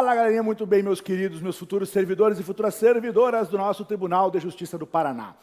Fala, galerinha, muito bem, meus queridos, meus futuros servidores e futuras servidoras do nosso Tribunal de Justiça do Paraná.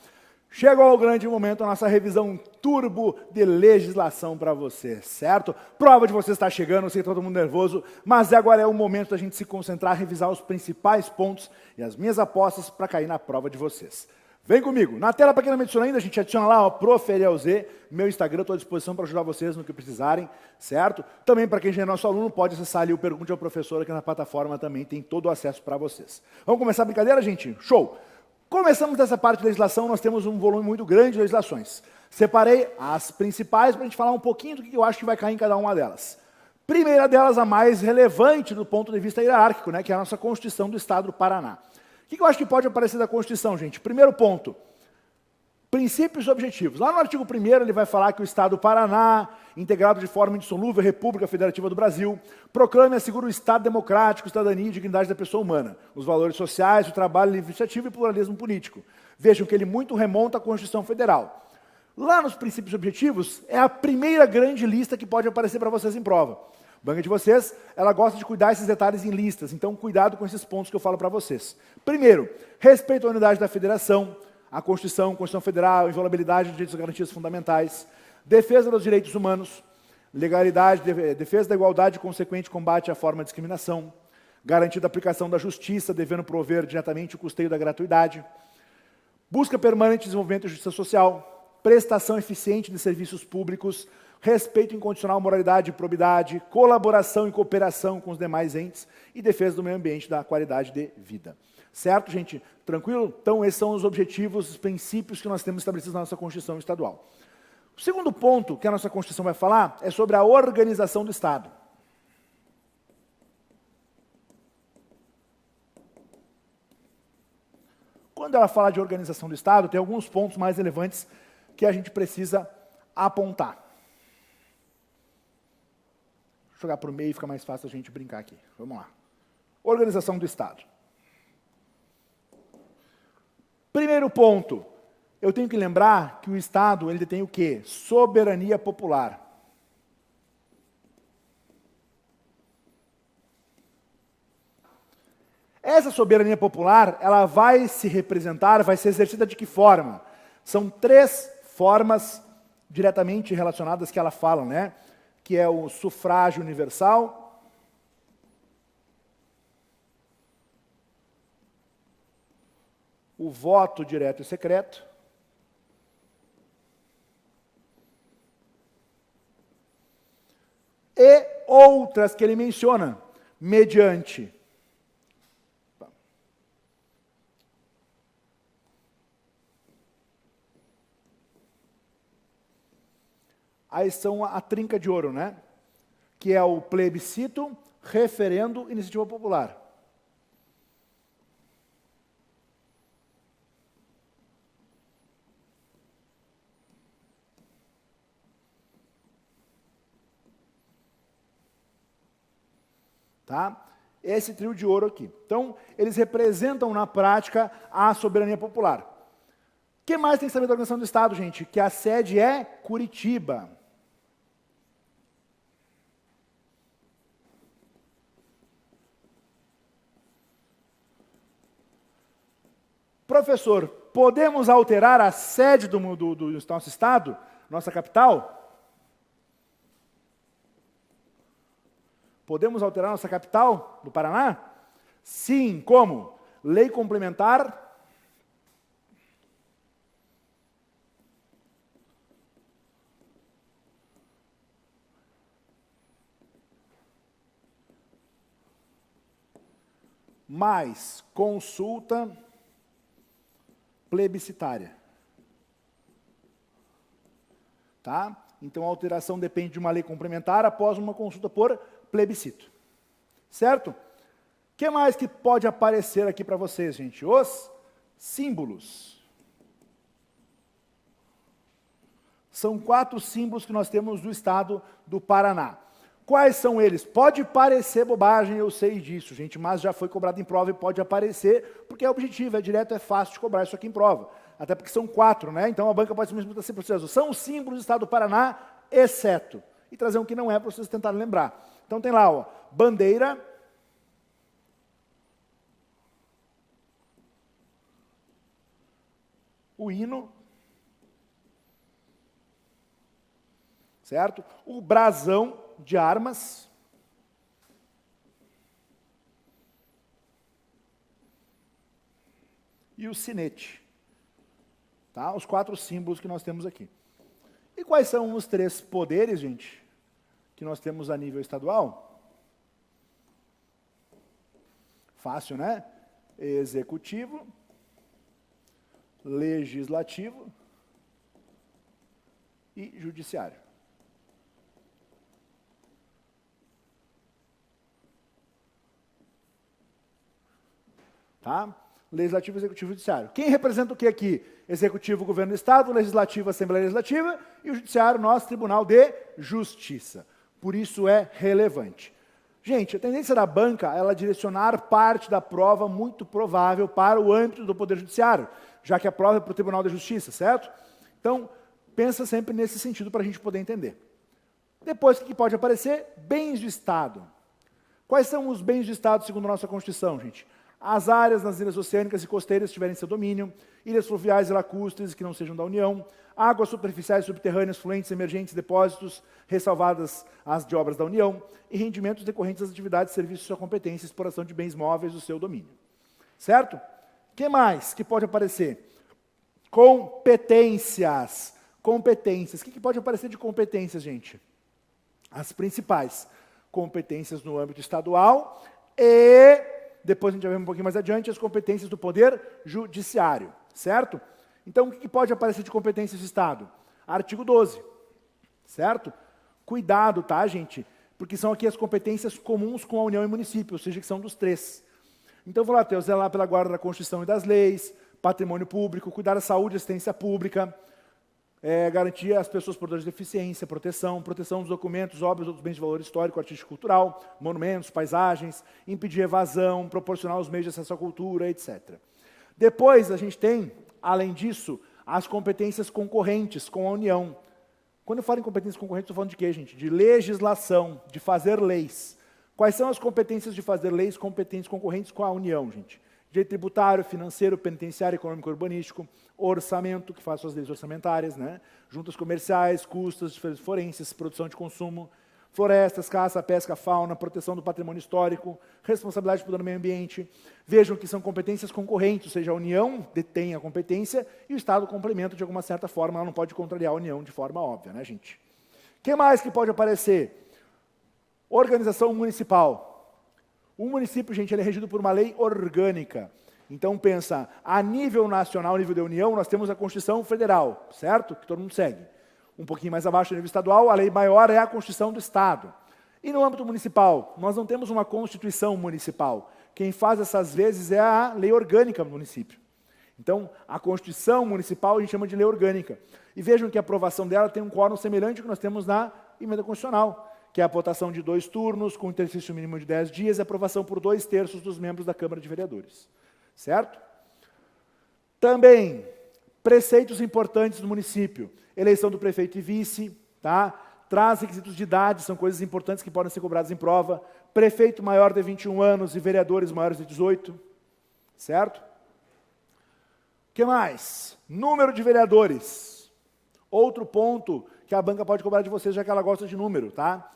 Chegou o grande momento, a nossa revisão turbo de legislação para você, certo? Prova de você está chegando, sei que todo mundo nervoso, mas agora é o momento da gente se concentrar, revisar os principais pontos e as minhas apostas para cair na prova de vocês. Vem comigo. Na tela, para quem não me adiciona ainda, a gente adiciona lá, ó, Prof. Ariel Z, meu Instagram, estou à disposição para ajudar vocês no que precisarem, certo? Também, para quem já é nosso aluno, pode acessar ali o Pergunte ao Professor, aqui na plataforma também tem todo o acesso para vocês. Vamos começar a brincadeira, gente? Show! Começamos dessa parte de legislação, nós temos um volume muito grande de legislações. Separei as principais para a gente falar um pouquinho do que eu acho que vai cair em cada uma delas. Primeira delas, a mais relevante do ponto de vista hierárquico, né, que é a nossa Constituição do Estado do Paraná. O que eu acho que pode aparecer da Constituição, gente? Primeiro ponto, princípios e objetivos. Lá no artigo 1º ele vai falar que o Estado do Paraná, integrado de forma indissolúvel à República Federativa do Brasil, proclama e assegura o Estado democrático, cidadania e dignidade da pessoa humana, os valores sociais, o trabalho, livre iniciativa e pluralismo político. Vejam que ele muito remonta à Constituição Federal. Lá nos princípios e objetivos, é a primeira grande lista que pode aparecer para vocês em prova. A banca de vocês, ela gosta de cuidar esses detalhes em listas, então cuidado com esses pontos que eu falo para vocês. Primeiro, respeito à unidade da federação, a Constituição Federal, inviolabilidade de direitos e garantias fundamentais, defesa dos direitos humanos, legalidade, defesa da igualdade e consequente combate à forma de discriminação, garantia da aplicação da justiça, devendo prover diretamente o custeio da gratuidade, busca permanente de desenvolvimento e justiça social, prestação eficiente de serviços públicos, respeito incondicional à moralidade e probidade, colaboração e cooperação com os demais entes e defesa do meio ambiente e da qualidade de vida. Certo, gente? Tranquilo? Então, esses são os objetivos, os princípios que nós temos estabelecidos na nossa Constituição Estadual. O segundo ponto que a nossa Constituição vai falar é sobre a organização do Estado. Quando ela fala de organização do Estado, tem alguns pontos mais relevantes que a gente precisa apontar. Vou jogar para o meio, fica mais fácil a gente brincar aqui. Vamos lá. Organização do Estado. Primeiro ponto, eu tenho que lembrar que o Estado ele tem o quê? Soberania popular. Essa soberania popular, ela vai se representar, vai ser exercida de que forma? São três formas diretamente relacionadas que ela fala, né? Que é o sufrágio universal, o voto direto e secreto, e outras que ele menciona, mediante aí são a trinca de ouro, né? Que é o plebiscito, referendo e iniciativa popular. Tá? Esse trio de ouro aqui. Então, eles representam na prática a soberania popular. O que mais tem que saber da organização do Estado, gente? Que a sede é Curitiba. Professor, podemos alterar a sede do nosso Estado, nossa capital? Podemos alterar nossa capital do Paraná? Sim, como? Lei complementar mais consulta plebiscitária. Tá? Então, a alteração depende de uma lei complementar após uma consulta por plebiscito. Certo? O que mais que pode aparecer aqui para vocês, gente? Os símbolos. São 4 símbolos que nós temos do Estado do Paraná. Quais são eles? Pode parecer bobagem, eu sei disso, gente, mas já foi cobrado em prova e pode aparecer, porque é objetivo, é direto, é fácil de cobrar isso aqui em prova. Até porque são 4, né? Então a banca pode simplesmente perguntar assim para vocês, são os símbolos do Estado do Paraná, exceto. E trazer um que não é para vocês tentarem lembrar. Então tem lá, ó, bandeira, o hino, certo? O brasão de armas, e o sinete. Tá? Os 4 símbolos que nós temos aqui. E quais são os 3 poderes, gente, que nós temos a nível estadual? Fácil, né? Executivo, legislativo e judiciário. Tá? Legislativo, Executivo e Judiciário. Quem representa o que aqui? Executivo, Governo do Estado, Legislativo, Assembleia Legislativa e o Judiciário, nosso Tribunal de Justiça. Por isso é relevante. Gente, a tendência da banca é ela direcionar parte da prova muito provável para o âmbito do Poder Judiciário, já que a prova é para o Tribunal de Justiça, certo? Então, pensa sempre nesse sentido para a gente poder entender. Depois, o que pode aparecer? Bens do Estado. Quais são os bens do Estado segundo a nossa Constituição, gente? As áreas nas ilhas oceânicas e costeiras tiverem seu domínio, ilhas fluviais e lacustres que não sejam da União, águas superficiais, subterrâneas, fluentes, emergentes, depósitos, ressalvadas as de obras da União, e rendimentos decorrentes das atividades, serviços de sua competência, exploração de bens móveis do seu domínio. Certo? O que mais que pode aparecer? Competências. Competências. O que pode aparecer de competências, gente? As principais. Competências no âmbito estadual e, depois a gente vai ver um pouquinho mais adiante, as competências do Poder Judiciário. Certo? Então, o que pode aparecer de competências do Estado? Artigo 12. Certo? Cuidado, tá, gente? Porque são aqui as competências comuns com a União e município, ou seja, que são dos 3. Então, vou lá ter zelar pela guarda da Constituição e das leis, patrimônio público, cuidar da saúde e assistência pública, garantir às pessoas portadoras de deficiência, proteção dos documentos, obras, outros bens de valor histórico, artístico e cultural, monumentos, paisagens, impedir evasão, proporcionar os meios de acesso à cultura, etc. Depois, a gente tem, além disso, as competências concorrentes com a União. Quando eu falo em competências concorrentes, estou falando de quê, gente? De legislação, de fazer leis. Quais são as competências de fazer leis competentes concorrentes com a União, gente? Direito tributário, financeiro, penitenciário, econômico, urbanístico, orçamento, que faz suas leis orçamentárias, né? Juntas comerciais, custas, forenses, produção de consumo, florestas, caça, pesca, fauna, proteção do patrimônio histórico, responsabilidade pelo meio ambiente. Vejam que são competências concorrentes, ou seja, a União detém a competência e o Estado complementa de alguma certa forma, ela não pode contrariar a União de forma óbvia, né, gente? O que mais que pode aparecer? Organização municipal. O município, gente, ele é regido por uma lei orgânica. Então, pensa, a nível nacional, a nível da União, nós temos a Constituição Federal, certo? Que todo mundo segue. Um pouquinho mais abaixo, a nível estadual, a lei maior é a Constituição do Estado. E no âmbito municipal, nós não temos uma Constituição municipal. Quem faz essas vezes é a lei orgânica do município. Então, a Constituição municipal a gente chama de lei orgânica. E vejam que a aprovação dela tem um quórum semelhante ao que nós temos na emenda constitucional, que é a votação de 2 turnos, com exercício mínimo de 10 dias, e aprovação por 2/3 dos membros da Câmara de Vereadores. Certo? Também, preceitos importantes do município. Eleição do prefeito e vice, tá? Traz requisitos de idade, são coisas importantes que podem ser cobradas em prova. Prefeito maior de 21 anos e vereadores maiores de 18. Certo? O que mais? Número de vereadores. Outro ponto que a banca pode cobrar de vocês, já que ela gosta de número, tá?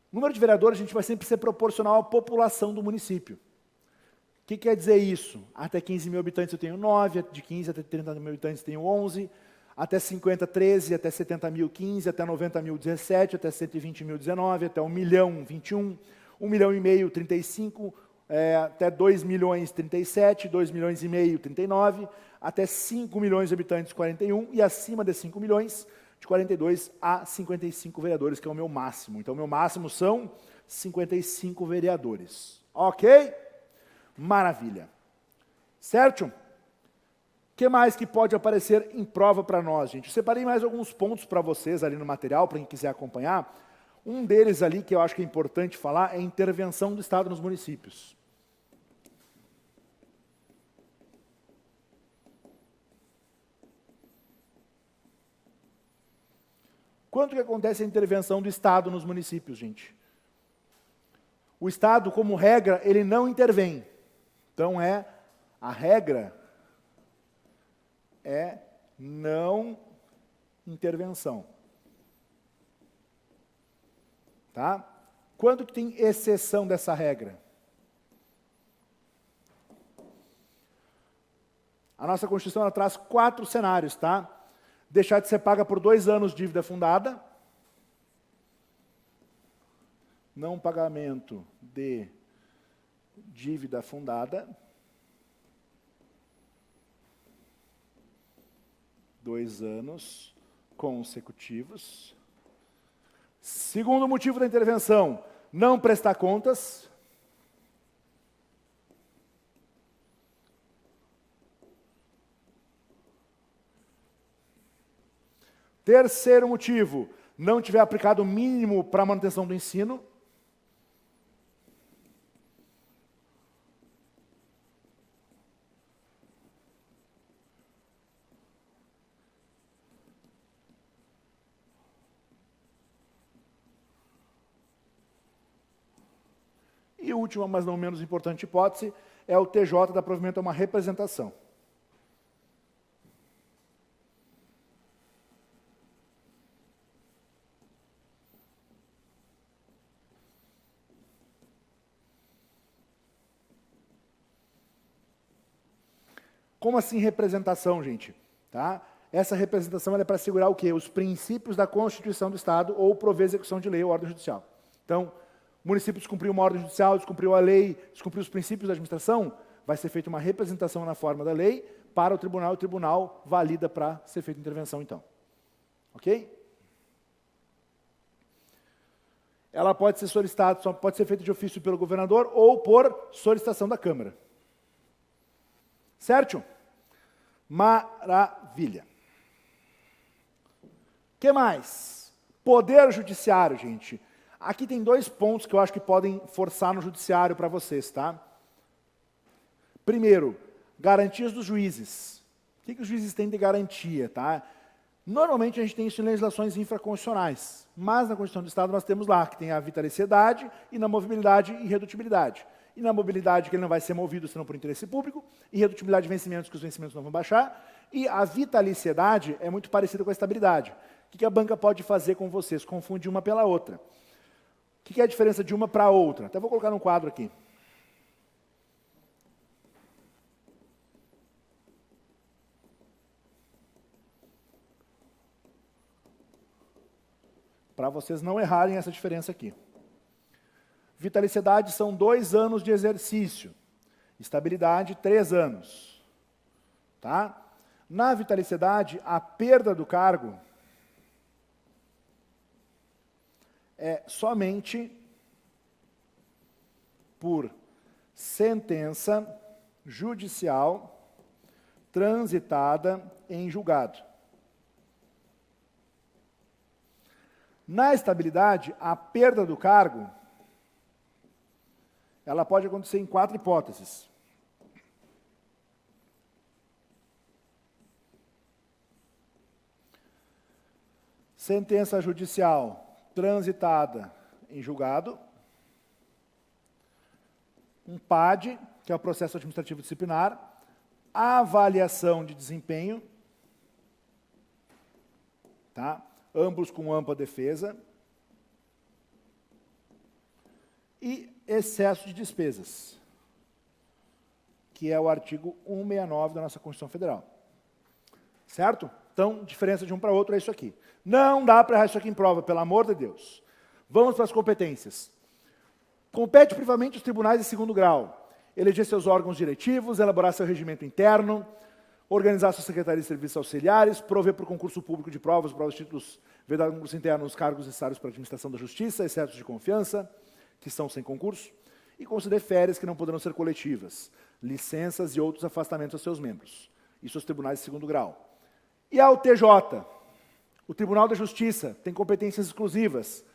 Número de vereadores, a gente vai sempre ser proporcional à população do município. O que quer dizer isso? Até 15 mil habitantes eu tenho 9, de 15 até 30 mil habitantes eu tenho 11, até 50, 13, até 70 mil, 15, até 90 mil, 17, até 120 mil, 19, até 1 milhão, 21, 1 milhão e meio, 35, até 2 milhões, 37, 2 milhões e meio, 39, até 5 milhões de habitantes, 41, e acima de 5 milhões, de 42 a 55 vereadores, que é o meu máximo. Então, o meu máximo são 55 vereadores. Ok? Maravilha. Certo? O que mais que pode aparecer em prova para nós, gente? Eu separei mais alguns pontos para vocês ali no material, para quem quiser acompanhar. Um deles ali, que eu acho que é importante falar, é a intervenção do Estado nos municípios. Quanto que acontece a intervenção do Estado nos municípios, gente? O Estado, como regra, ele não intervém. Então, a regra é não intervenção. Tá? Quando que tem exceção dessa regra? A nossa Constituição ela traz 4 cenários, tá? Deixar de ser paga por 2 anos de dívida fundada, não pagamento de dívida fundada, 2 anos consecutivos. Segundo motivo da intervenção, não prestar contas. Terceiro motivo, não tiver aplicado o mínimo para a manutenção do ensino. E a última, mas não menos importante hipótese, é o TJ dar provimento a uma representação. Como assim representação, gente? Tá? Essa representação ela é para assegurar o quê? Os princípios da Constituição do Estado ou prover execução de lei ou ordem judicial. Então, o município descumpriu uma ordem judicial, descumpriu a lei, descumpriu os princípios da administração, vai ser feita uma representação na forma da lei para o tribunal valida para ser feita intervenção, então. Ok? Ela pode ser solicitada, só pode ser feita de ofício pelo governador ou por solicitação da Câmara. Certo? Maravilha. O que mais? Poder judiciário, gente. Aqui tem 2 pontos que eu acho que podem forçar no judiciário para vocês, tá? Primeiro, garantias dos juízes. O que os juízes têm de garantia, tá? Normalmente a gente tem isso em legislações infraconstitucionais, mas na Constituição do Estado nós temos lá, que tem a vitaliciedade, inamovibilidade e irredutibilidade. Inamobilidade, que ele não vai ser movido senão por interesse público, irredutibilidade de vencimentos, que os vencimentos não vão baixar, e a vitaliciedade é muito parecida com a estabilidade. O que a banca pode fazer com vocês? Confunde uma pela outra. O que é a diferença de uma para a outra? Até vou colocar num quadro aqui. Para vocês não errarem essa diferença aqui. Vitaliciedade são 2 anos de exercício. Estabilidade, 3 anos. Tá? Na vitaliciedade, a perda do cargo é somente por sentença judicial transitada em julgado. Na estabilidade, a perda do cargo ela pode acontecer em 4 hipóteses. Sentença judicial transitada em julgado. Um PAD, que é o processo administrativo disciplinar. Avaliação de desempenho. Tá? Ambos com ampla defesa. E excesso de despesas, que é o artigo 169 da nossa Constituição Federal. Certo? Então, diferença de um para outro é isso aqui. Não dá para errar isso aqui em prova, pelo amor de Deus. Vamos para as competências. Compete privativamente os tribunais de 2º grau. Eleger seus órgãos diretivos, elaborar seu regimento interno, organizar sua secretaria de serviços auxiliares, prover por concurso público de provas de títulos, vedado concurso interno, os cargos necessários para a administração da justiça, excetos de confiança, que estão sem concurso, e conceder férias que não poderão ser coletivas, licenças e outros afastamentos aos seus membros. Isso aos tribunais de 2º grau. E ao TJ, o Tribunal da Justiça, tem competências exclusivas,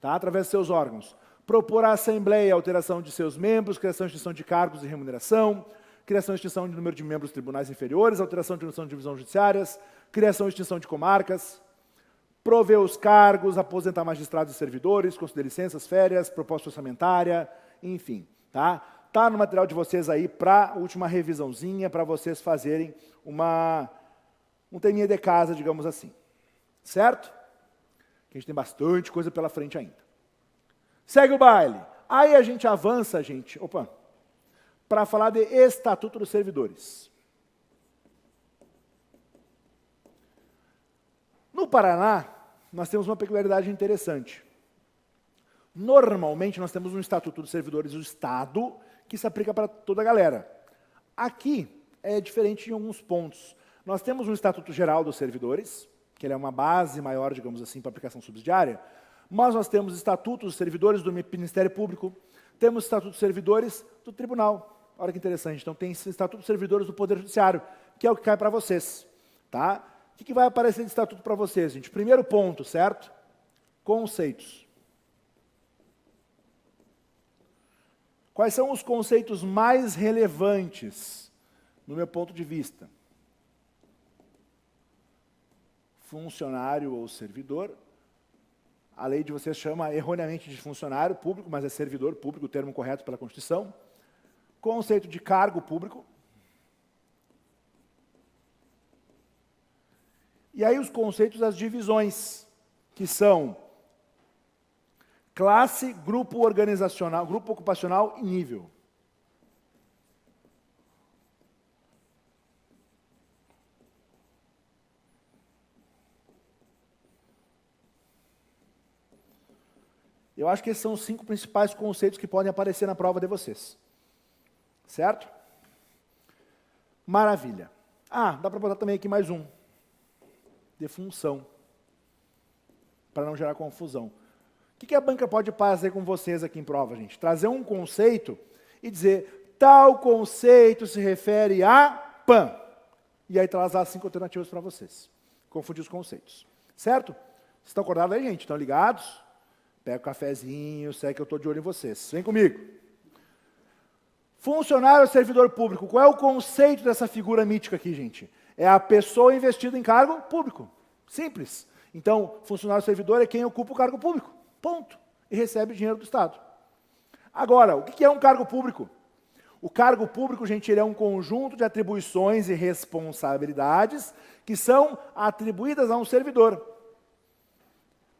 tá, através de seus órgãos. Propor à Assembleia a alteração de seus membros, criação e extinção de cargos e remuneração, criação e extinção de número de membros dos tribunais inferiores, alteração de divisão judiciárias, criação e extinção de comarcas, prover os cargos, aposentar magistrados e servidores, conceder licenças, férias, proposta orçamentária, enfim. Tá no material de vocês aí para a última revisãozinha, para vocês fazerem uma um teminha de casa, digamos assim. Certo? Que a gente tem bastante coisa pela frente ainda. Segue o baile. Aí a gente avança, gente, para falar de Estatuto dos Servidores. No Paraná, nós temos uma peculiaridade interessante. Normalmente, nós temos um Estatuto dos Servidores do Estado que se aplica para toda a galera. Aqui é diferente em alguns pontos. Nós temos um Estatuto Geral dos Servidores, que ele é uma base maior, digamos assim, para aplicação subsidiária, mas nós temos estatutos dos servidores do Ministério Público, temos estatuto dos servidores do Tribunal. Olha que interessante. Então, tem estatuto dos servidores do Poder Judiciário, que é o que cai para vocês. Tá? O que vai aparecer de estatuto para vocês, gente? Primeiro ponto, certo? Conceitos. Quais são os conceitos mais relevantes, no meu ponto de vista? Funcionário ou servidor. A lei de vocês chama erroneamente de funcionário público, mas é servidor público, o termo correto pela Constituição. Conceito de cargo público. E aí os conceitos das divisões, que são classe, grupo organizacional, grupo ocupacional e nível. Eu acho que esses são os 5 principais conceitos que podem aparecer na prova de vocês. Certo? Maravilha. Dá para botar também aqui mais um. De função. Para não gerar confusão. O que a banca pode fazer com vocês aqui em prova, gente? Trazer um conceito e dizer, tal conceito se refere a PAN. E aí traz as 5 alternativas para vocês. Confundir os conceitos. Certo? Vocês estão acordados aí, gente? Estão ligados? Pega o cafezinho, segue que eu estou de olho em vocês. Vem comigo. Funcionário ou servidor público. Qual é o conceito dessa figura mítica aqui, gente? É a pessoa investida em cargo público. Simples. Então, funcionário ou servidor é quem ocupa o cargo público. Ponto. E recebe dinheiro do Estado. Agora, o que é um cargo público? O cargo público, gente, ele é um conjunto de atribuições e responsabilidades que são atribuídas a um servidor,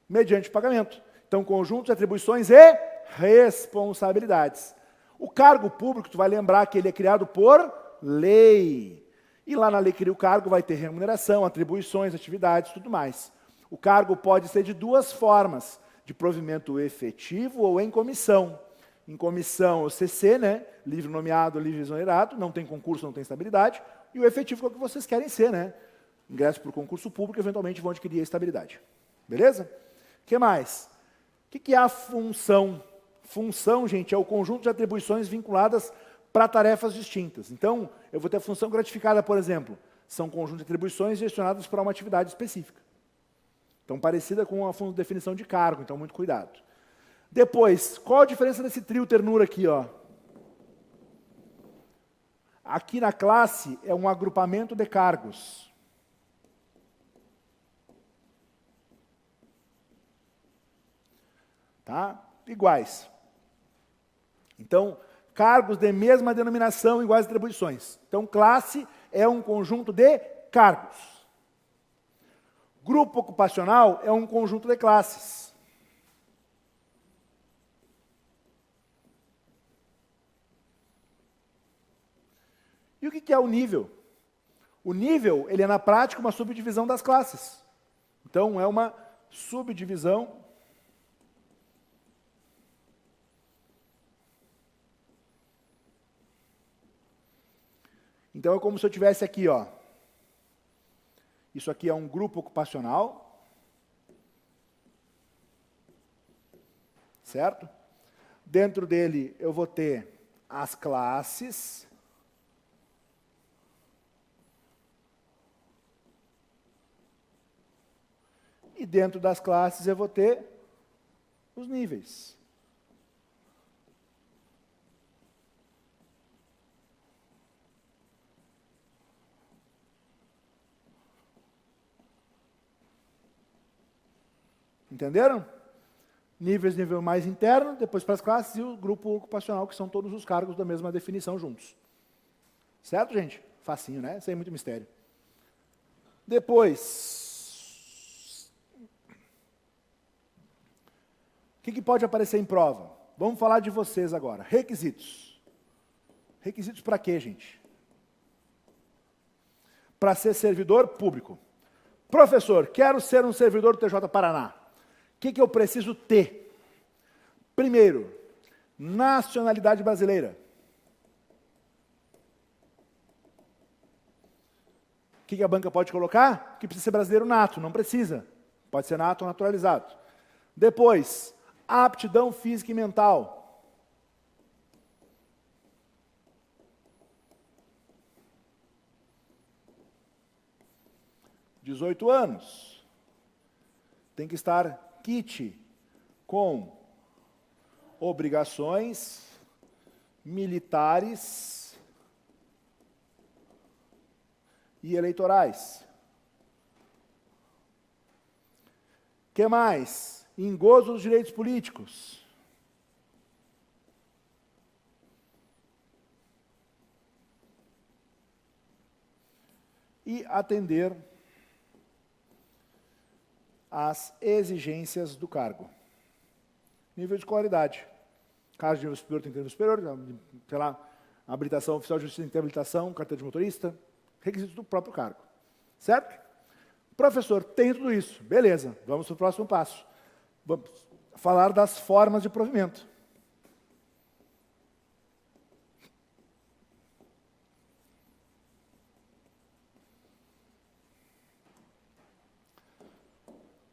mediante pagamento. Então, conjunto de atribuições e responsabilidades. O cargo público, tu vai lembrar que ele é criado por lei. E lá na lei que cria o cargo vai ter remuneração, atribuições, atividades, tudo mais. O cargo pode ser de 2 formas, de provimento efetivo ou em comissão. Em comissão, o CC, né? Livre nomeado, livre exonerado, não tem concurso, não tem estabilidade. E o efetivo é o que vocês querem ser, né? Ingresso por concurso público, eventualmente vão adquirir a estabilidade. Beleza? O que mais? O que é a função? Função, gente, é o conjunto de atribuições vinculadas para tarefas distintas. Então, eu vou ter a função gratificada, por exemplo. São conjunto de atribuições gestionadas para uma atividade específica. Então, parecida com a definição de cargo, então muito cuidado. Depois, qual a diferença desse trio ternura aqui, ó? Aqui na classe é um agrupamento de cargos. Tá? Iguais. Então, cargos de mesma denominação, iguais atribuições. Então, classe é um conjunto de cargos. Grupo ocupacional é um conjunto de classes. E o que é o nível? O nível, ele é na prática uma subdivisão das classes. Então, é uma subdivisão Então, é como se eu tivesse aqui, ó. Isso aqui é um grupo ocupacional. Certo? Dentro dele, eu vou ter as classes. E dentro das classes, eu vou ter os níveis. Entenderam? Níveis, nível mais interno, depois para as classes e o grupo ocupacional, que são todos os cargos da mesma definição juntos. Certo, gente? Facinho, né? Sem muito mistério. Depois, o que pode aparecer em prova? Vamos falar de vocês agora. Requisitos. Requisitos para quê, gente? Para ser servidor público. Professor, quero ser um servidor do TJ Paraná. O que eu preciso ter? Primeiro, nacionalidade brasileira. O que a banca pode colocar? Que precisa ser brasileiro nato. Não precisa. Pode ser nato ou naturalizado. Depois, aptidão física e mental. (18 anos). Tem que estar quite com obrigações militares e eleitorais. O que mais? Em gozo dos direitos políticos. E atender às exigências do cargo. Nível de escolaridade. Caso de nível superior, tem nível superior, sei lá, habilitação oficial de justiça, tem que ter habilitação, carteira de motorista, requisitos do próprio cargo. Certo? Professor, tem tudo isso. Beleza, vamos para o próximo passo. Vamos falar das formas de provimento.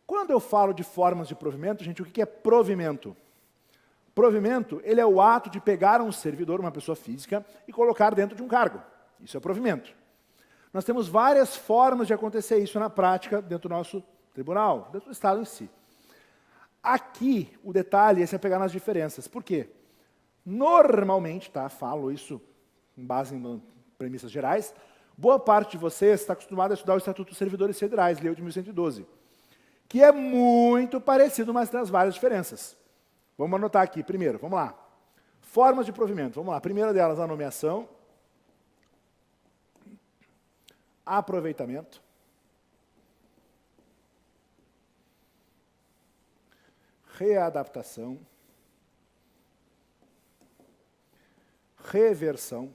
Quando eu falo de formas de provimento, gente, o que é provimento? Provimento, ele é o ato de pegar um servidor, uma pessoa física, e colocar dentro de um cargo. Isso é provimento. Nós temos várias formas de acontecer isso na prática dentro do nosso tribunal, dentro do Estado em si. Aqui, o detalhe é se apegar nas diferenças. Por quê? Normalmente, falo isso com base em premissas gerais, boa parte de vocês está acostumada a estudar o Estatuto dos Servidores Federais, Lei 8.112, que é muito parecido, mas tem as várias diferenças. Vamos anotar aqui primeiro, vamos lá. Formas de provimento, vamos lá. A primeira delas, a nomeação, aproveitamento, readaptação, reversão,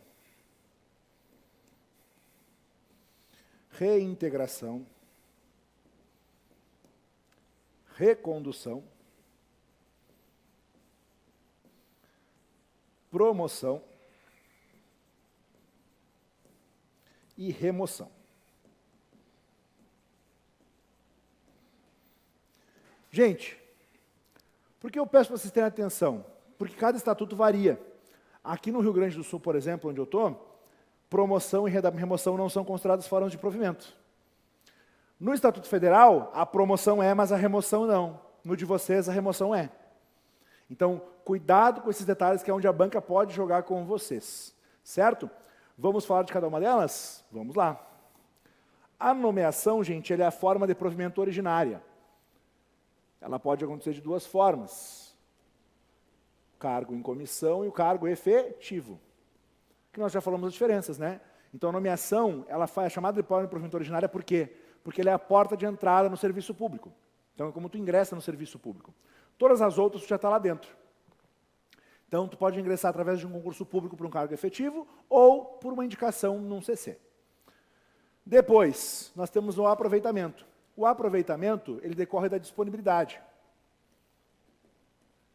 reintegração, recondução, promoção e remoção. Gente, por que eu peço para vocês terem atenção? Porque cada estatuto varia. Aqui no Rio Grande do Sul, por exemplo, onde eu estou, promoção e remoção não são consideradas formas de provimento. No Estatuto Federal, a promoção é, mas a remoção não. No de vocês, a remoção é. Então, cuidado com esses detalhes, que é onde a banca pode jogar com vocês. Certo? Vamos falar de cada uma delas? Vamos lá. A nomeação, gente, ela é a forma de provimento originária. Ela pode acontecer de duas formas. Cargo em comissão e o cargo efetivo. Que nós já falamos as diferenças, né? Então, a nomeação, ela é chamada de forma de provimento originária por quê? Porque ela é a porta de entrada no serviço público. Então, é como tu ingressa no serviço público. Todas as outras, tu já está lá dentro. Então, tu pode ingressar através de um concurso público para um cargo efetivo ou por uma indicação num CC. Depois, nós temos o aproveitamento. O aproveitamento, ele decorre da disponibilidade.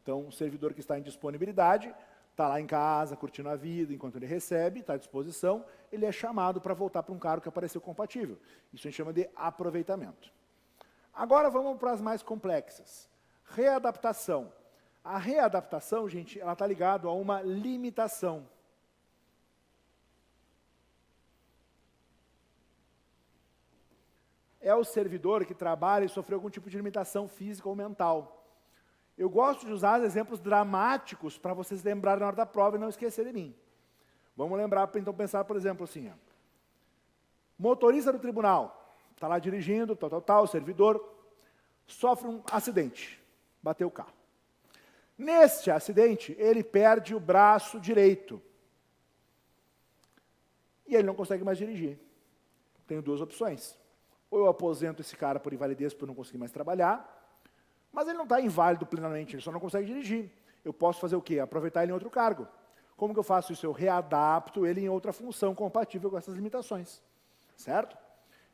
Então, o servidor que está em disponibilidade, está lá em casa, curtindo a vida, enquanto ele recebe, está à disposição, ele é chamado para voltar para um cargo que apareceu compatível. Isso a gente chama de aproveitamento. Agora vamos para as mais complexas. Readaptação. A readaptação, gente, ela está ligada a uma limitação. É o servidor que trabalha e sofreu algum tipo de limitação física ou mental. Eu gosto de usar exemplos dramáticos para vocês lembrarem na hora da prova e não esquecerem de mim. Vamos lembrar, então, pensar, por exemplo, assim, ó. Motorista do tribunal, está lá dirigindo, o servidor, sofre um acidente, bateu o carro. Neste acidente, ele perde o braço direito. E ele não consegue mais dirigir. Tenho duas opções. ou eu aposento esse cara por invalidez por não conseguir mais trabalhar, mas ele não está inválido plenamente, ele só não consegue dirigir. Eu posso fazer o quê? Aproveitar ele em outro cargo. Como que eu faço isso? Eu readapto ele em outra função compatível com essas limitações. Certo?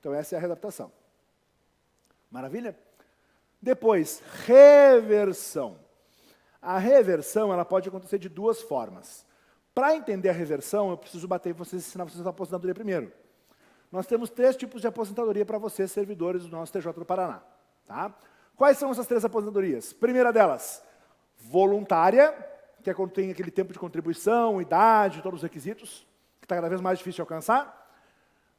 Então essa é a readaptação. Maravilha? Depois, reversão. A reversão ela pode acontecer de duas formas. Para entender a reversão, eu preciso bater em vocês e ensinar vocês a aposentadoria primeiro. Nós temos 3 tipos de aposentadoria para vocês, servidores do nosso TJ do Paraná. Tá? Quais são essas 3 aposentadorias? Primeira delas, voluntária, que é quando tem aquele tempo de contribuição, idade, todos os requisitos, que está cada vez mais difícil de alcançar.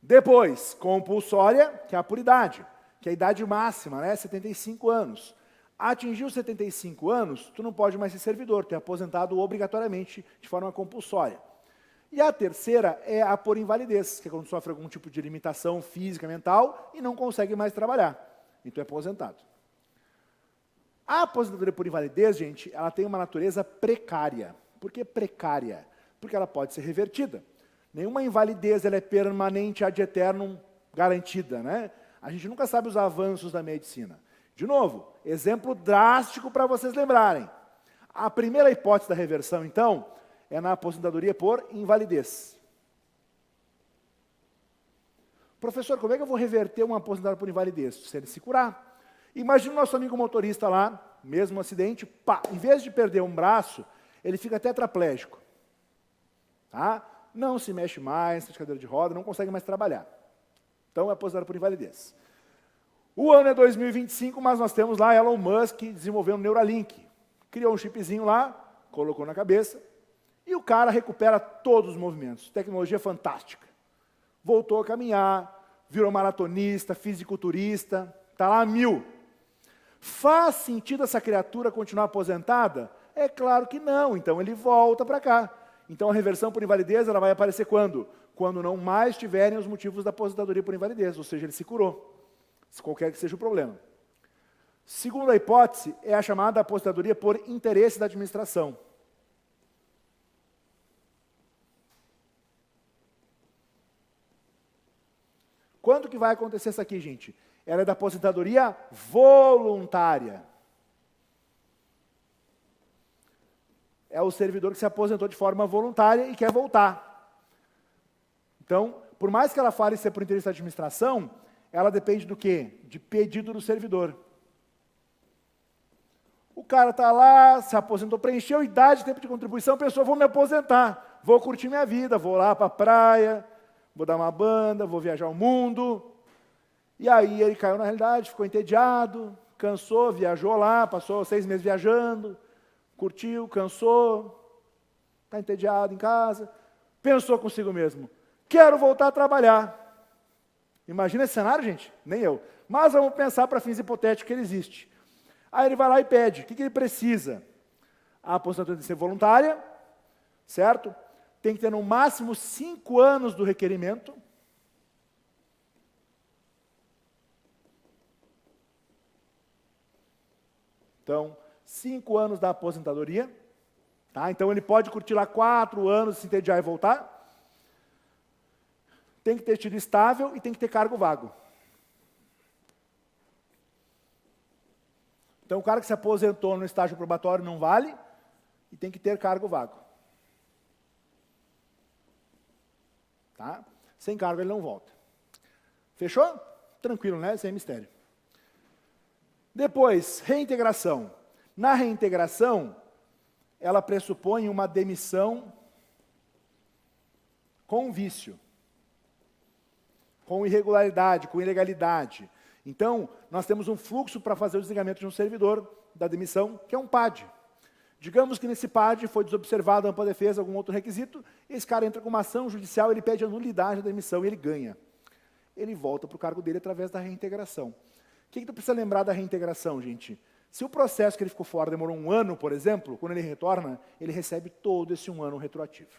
Depois, compulsória, que é a por idade, que é a idade máxima, né? 75 anos. Atingiu 75 anos, tu não pode mais ser servidor, tu é aposentado obrigatoriamente de forma compulsória. E a terceira é a por invalidez, que é quando sofre algum tipo de limitação física, mental e não consegue mais trabalhar. Então é aposentado. A aposentadoria por invalidez, gente, ela tem uma natureza precária. Por que precária? Porque ela pode ser revertida. Nenhuma invalidez ela é permanente, ad eternum, garantida, né? A gente nunca sabe os avanços da medicina. De novo, exemplo drástico para vocês lembrarem. A primeira hipótese da reversão, então, é na aposentadoria por invalidez. Professor, como é que eu vou reverter uma aposentadoria por invalidez? Se ele se curar. Imagina o nosso amigo motorista lá, mesmo acidente, pá, em vez de perder um braço, ele fica tetraplégico. Tá? Não se mexe mais, está de cadeira de roda, não consegue mais trabalhar. Então é aposentado por invalidez. O ano é 2025, mas nós temos lá Elon Musk desenvolvendo o Neuralink. Criou um chipzinho lá, colocou na cabeça, e o cara recupera todos os movimentos. Tecnologia fantástica. Voltou a caminhar, virou maratonista, fisiculturista, está lá a 1000. Faz sentido essa criatura continuar aposentada? É claro que não, então ele volta para cá. Então a reversão por invalidez ela vai aparecer quando? Quando não mais tiverem os motivos da aposentadoria por invalidez, ou seja, ele se curou, qualquer que seja o problema. Segunda hipótese é a chamada aposentadoria por interesse da administração. Quando que vai acontecer isso aqui, gente? Ela é da aposentadoria voluntária. É o servidor que se aposentou de forma voluntária e quer voltar. Então, por mais que ela fale ser por interesse da administração, ela depende do quê? De pedido do servidor. O cara está lá, se aposentou, preencheu idade, tempo de contribuição, pensou, vou me aposentar, vou curtir minha vida, vou lá para a praia, vou dar uma banda, vou viajar o mundo. E aí ele caiu na realidade, ficou entediado, cansou, viajou lá, passou 6 meses viajando, curtiu, cansou, está entediado em casa, pensou consigo mesmo, quero voltar a trabalhar. Imagina esse cenário, gente? Nem eu. Mas vamos pensar para fins hipotéticos que ele existe. Aí ele vai lá e pede, o que ele precisa? A aposentadoria tem que ser voluntária, certo? Tem que ter no máximo 5 anos do requerimento. Então, 5 anos da aposentadoria. Tá? Então, ele pode curtir lá 4 anos, se entediar e voltar. Tem que ter tido estável e tem que ter cargo vago. Então, o cara que se aposentou no estágio probatório não vale e tem que ter cargo vago. Tá? Sem cargo ele não volta. Fechou? Tranquilo, né? Sem mistério. Depois, reintegração. Na reintegração, ela pressupõe uma demissão com vício, com irregularidade, com ilegalidade. Então, nós temos um fluxo para fazer o desligamento de um servidor da demissão, que é um PAD. Digamos que nesse PAD foi desobservado a ampla defesa, algum outro requisito, esse cara entra com uma ação judicial, ele pede a nulidade da demissão e ele ganha. Ele volta para o cargo dele através da reintegração. O que tu precisa lembrar da reintegração, gente? Se o processo que ele ficou fora demorou 1 ano, por exemplo, quando ele retorna, ele recebe todo esse 1 ano retroativo.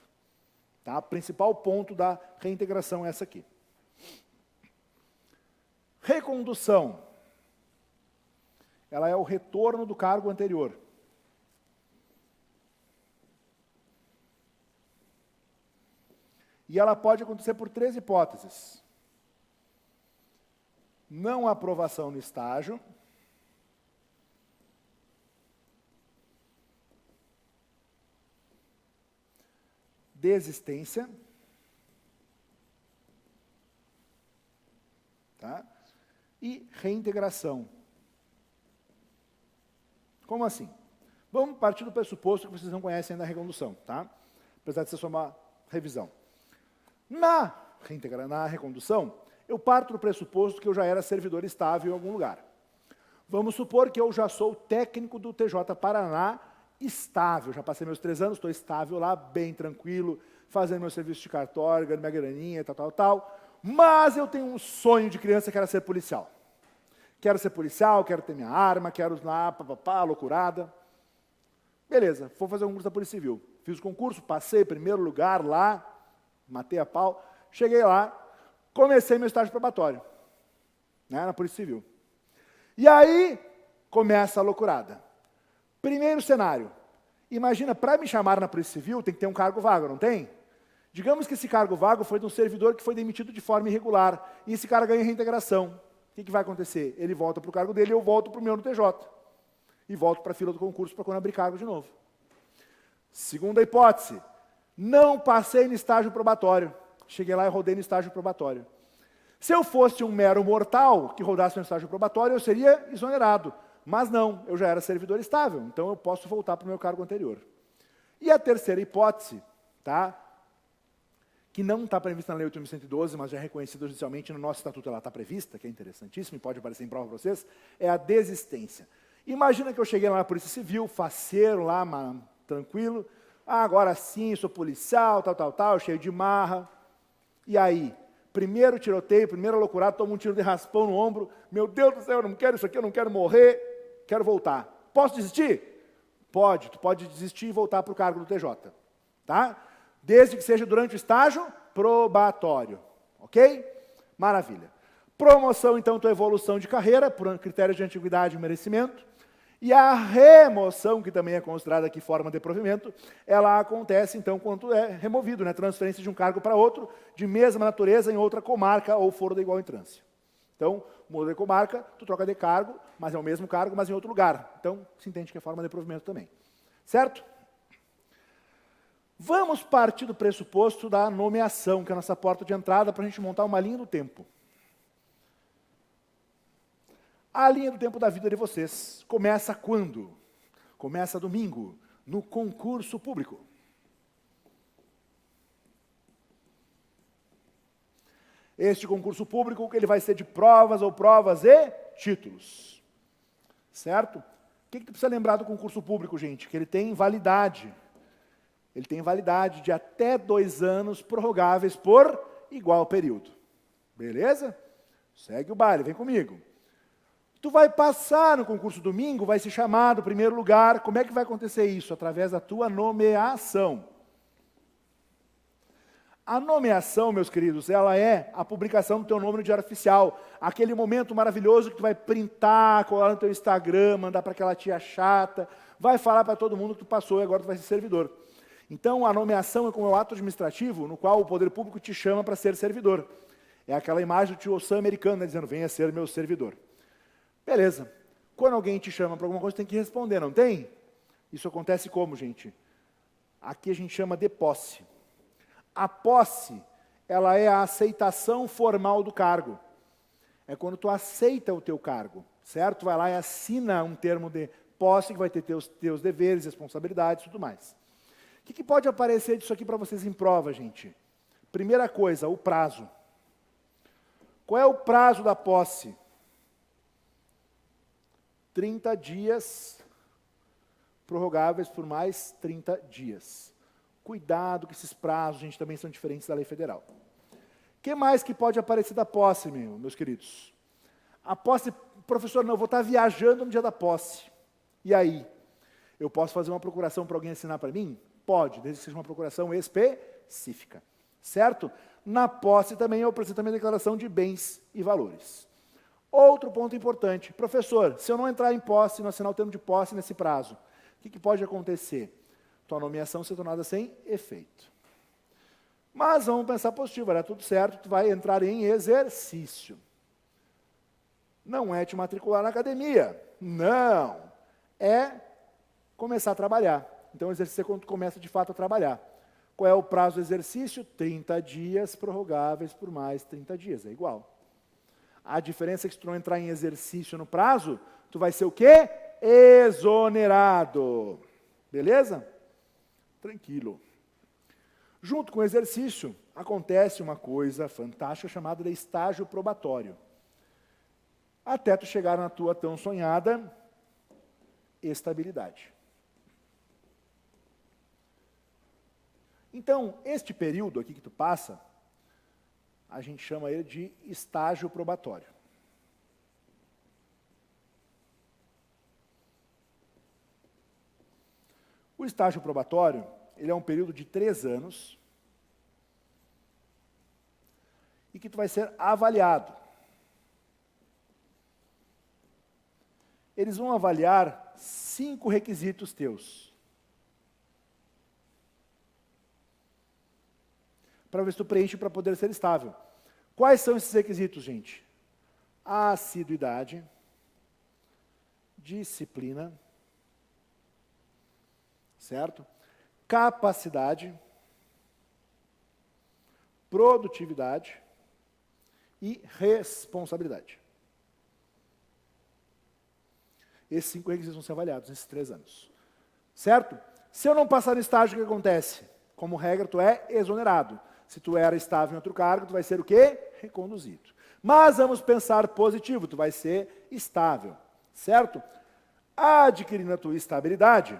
Tá? O principal ponto da reintegração é essa aqui. Recondução. Ela é o retorno do cargo anterior. E ela pode acontecer por 3 hipóteses. não aprovação no estágio, desistência, tá? E reintegração. Como assim? Vamos partir do pressuposto que vocês não conhecem ainda a recondução, tá? Apesar de ser só uma revisão. Na recondução, eu parto do pressuposto que eu já era servidor estável em algum lugar. Vamos supor que eu já sou técnico do TJ Paraná estável. Já passei meus 3 anos, estou estável lá, bem tranquilo, fazendo meu serviço de cartório, ganhando minha graninha, tal. Mas eu tenho um sonho de criança que era ser policial. Quero ser policial, quero ter minha arma, quero lá, loucurada. Beleza, vou fazer um concurso da Polícia Civil. Fiz o concurso, passei primeiro lugar lá, matei a pau. Cheguei lá, comecei meu estágio probatório, né, na Polícia Civil. E aí, começa a loucurada. Primeiro cenário. Imagina, para me chamar na Polícia Civil, tem que ter um cargo vago, não tem? Digamos que esse cargo vago foi de um servidor que foi demitido de forma irregular, e esse cara ganha reintegração. O que vai acontecer? Ele volta para o cargo dele e eu volto para o meu no TJ. E volto para a fila do concurso para quando abrir cargo de novo. Segunda hipótese. Não passei no estágio probatório. Cheguei lá e rodei no estágio probatório. Se eu fosse um mero mortal que rodasse no estágio probatório, eu seria exonerado. Mas não, eu já era servidor estável, então eu posso voltar para o meu cargo anterior. E a terceira hipótese, tá? Que não está prevista na Lei 8.112, mas já é reconhecida judicialmente no nosso estatuto, ela está prevista, que é interessantíssimo e pode aparecer em prova para vocês, é a desistência. Imagina que eu cheguei lá na Polícia Civil, faceiro lá, tranquilo, agora sim, sou policial, tal, cheio de marra. E aí, primeiro tiroteio, primeira loucurada, tomo um tiro de raspão no ombro, meu Deus do céu, eu não quero isso aqui, eu não quero morrer, quero voltar. Posso desistir? Pode, tu pode desistir e voltar para o cargo do TJ, tá? Desde que seja durante o estágio probatório, ok? Maravilha. Promoção, então, tua evolução de carreira, por critério de antiguidade e merecimento. E a remoção, que também é considerada aqui forma de provimento, ela acontece, então, quando é removido, né? Transferência de um cargo para outro, de mesma natureza, em outra comarca, ou foro de igual entrância. Então, muda de comarca, tu troca de cargo, mas é o mesmo cargo, mas em outro lugar. Então, se entende que é forma de provimento também. Certo? Vamos partir do pressuposto da nomeação, que é a nossa porta de entrada, para a gente montar uma linha do tempo. A linha do tempo da vida de vocês começa quando? Começa domingo, no concurso público. Este concurso público, ele vai ser de provas ou provas e títulos. Certo? O que tu precisa lembrar do concurso público, gente? Que ele tem validade. Ele tem validade de até 2 anos, prorrogáveis por igual período. Beleza? Segue o baile, vem comigo. Tu vai passar no concurso domingo, vai ser chamado primeiro lugar. Como é que vai acontecer isso? Através da tua nomeação. A nomeação, meus queridos, ela é a publicação do teu nome no Diário Oficial. Aquele momento maravilhoso que tu vai printar, colar no teu Instagram, mandar para aquela tia chata, vai falar para todo mundo que tu passou e agora tu vai ser servidor. Então, a nomeação é como um ato administrativo no qual o poder público te chama para ser servidor. É aquela imagem do tio Sam americano, né, dizendo, venha ser meu servidor. Beleza. Quando alguém te chama para alguma coisa, tem que responder, não tem? Isso acontece como, gente? Aqui a gente chama de posse. A posse, ela é a aceitação formal do cargo. É quando tu aceita o teu cargo, certo? Tu vai lá e assina um termo de posse, que vai ter teus deveres, responsabilidades e tudo mais. O que pode aparecer disso aqui para vocês em prova, gente? Primeira coisa, o prazo. Qual é o prazo da posse? 30 dias, prorrogáveis por mais 30 dias. Cuidado que esses prazos, gente, também são diferentes da lei federal. O que mais que pode aparecer da posse, meus queridos? A posse, professor, não, eu vou estar viajando no dia da posse. E aí? Eu posso fazer uma procuração para alguém assinar para mim? Pode, desde que seja uma procuração específica. Certo? Na posse também eu apresento a minha declaração de bens e valores. Outro ponto importante. Professor, se eu não entrar em posse, não assinar o termo de posse nesse prazo, o que pode acontecer? Tua nomeação ser tornada sem efeito. Mas vamos pensar positivo, vai dar tudo certo, tu vai entrar em exercício. não é te matricular na academia. Não. É começar a trabalhar. Então, o exercício é quando tu começa de fato a trabalhar. Qual é o prazo do exercício? 30 dias prorrogáveis por mais 30 dias. É igual. A diferença é que se tu não entrar em exercício no prazo, tu vai ser o quê? Exonerado. Beleza? Tranquilo. Junto com o exercício, acontece uma coisa fantástica chamada de estágio probatório. Até tu chegar na tua tão sonhada estabilidade. Então, este período aqui que tu passa, a gente chama ele de estágio probatório. O estágio probatório, ele é um período de 3 anos e que tu vai ser avaliado. Eles vão avaliar 5 requisitos teus. Para ver se tu preenche para poder ser estável. Quais são esses requisitos, gente? Assiduidade, disciplina, certo? Capacidade, produtividade e responsabilidade. Esses 5 requisitos vão ser avaliados nesses 3 anos. Certo? Se eu não passar no estágio, o que acontece? Como regra, tu é exonerado. Se tu era estável em outro cargo, tu vai ser o quê? Reconduzido. Mas vamos pensar positivo, tu vai ser estável. Certo? Adquirindo a tua estabilidade,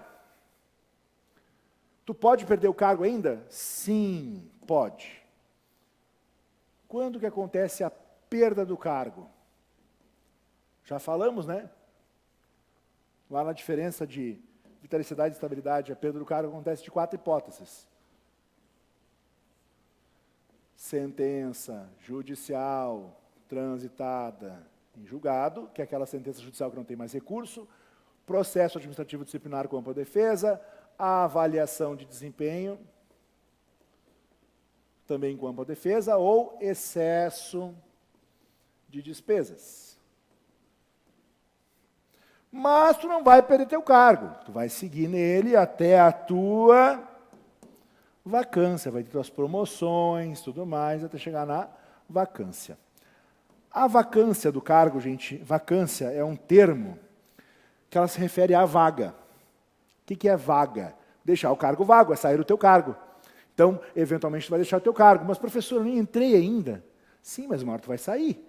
tu pode perder o cargo ainda? Sim, pode. Quando que acontece a perda do cargo? Já falamos, né? Lá na diferença de vitalicidade e estabilidade, a perda do cargo acontece de 4 hipóteses. Sentença judicial transitada em julgado, que é aquela sentença judicial que não tem mais recurso, processo administrativo disciplinar com ampla defesa, a avaliação de desempenho, também com ampla defesa, ou excesso de despesas. Mas tu não vai perder teu cargo, tu vai seguir nele até a tua vacância, vai ter tuas promoções, tudo mais, até chegar na vacância. A vacância do cargo, gente, vacância é um termo que ela se refere à vaga. O que é vaga? Deixar o cargo vago, é sair do teu cargo. Então, eventualmente, tu vai deixar o teu cargo. Mas, professor, eu nem entrei ainda. Sim, mas uma hora tu vai sair,